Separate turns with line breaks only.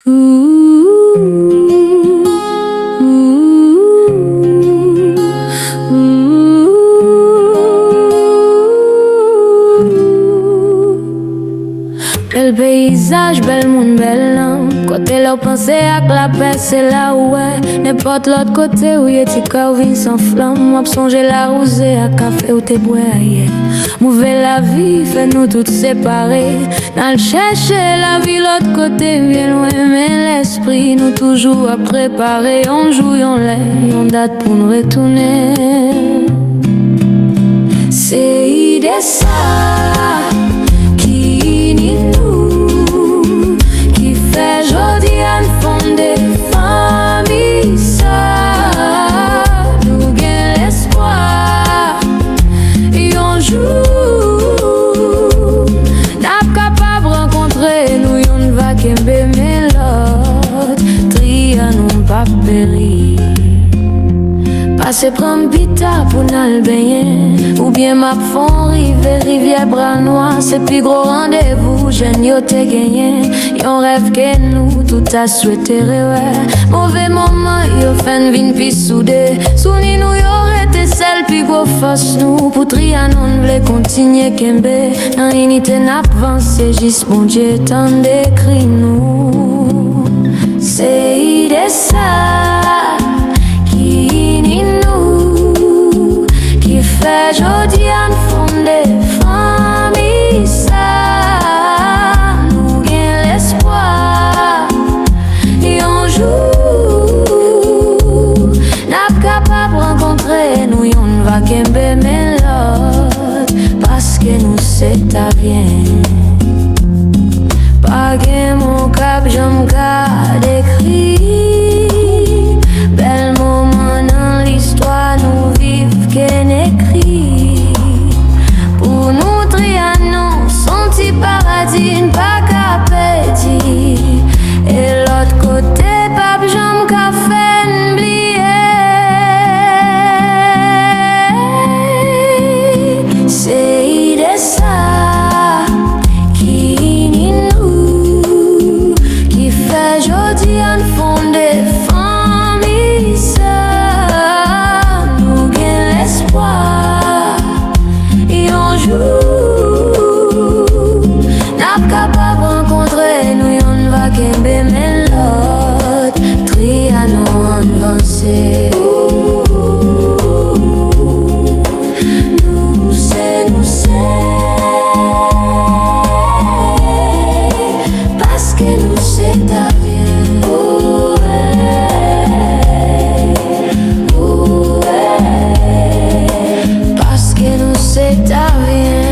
Bel paysage, bel monde, bel langue. Côté là, pensez à la paix, c'est là où est. N'importe l'autre côté où y'a tes carvines sans flamme. Moi, songer la rosée à café ou tes bois ailleurs. Mouver la vie, fait nous toutes séparer. Dans le chercher la vie, l'autre côté, bien loin. Mais l'esprit, nous toujours à préparer. On joue, on l'est, on date pour nous retourner. C'est idée ça. Passer prendre pita pour n'al baigner. Ou bien ma fond rive rivière bras noir. C'est plus gros rendez-vous, jeune yo te gagné. Yon rêve que nous tout a souhaité ouais. Mauvais moment yo fin vin pi soudé. Souni nous yo rete celle plus gros force nous. Pour trian on vle continuer kembe. Dans unité n'avance juste bon Dieu tant d'écrit nous. C'est idée ça. Jodi an fondé famille ça nous gagne l'espoir et un jour n'a capable rencontrer nous on va kembe melode parce que nous c'est ta bien pas que mon cap j'aime garde écrit bel moment dans l'histoire nous vivre qu'un écrit. Paradis, pas qu'à petit. Et l'autre côté, pape, j'aime café, n'oublier. C'est idée ça qui ni nous, qui fait jodi en fond des familles. Ça nous gagne l'espoir. Et un jour. Capable rencontrer nous y'en va kembe melode triano avancé nous c'est parce que nous c'est ta bien parce que nous c'est ta bien.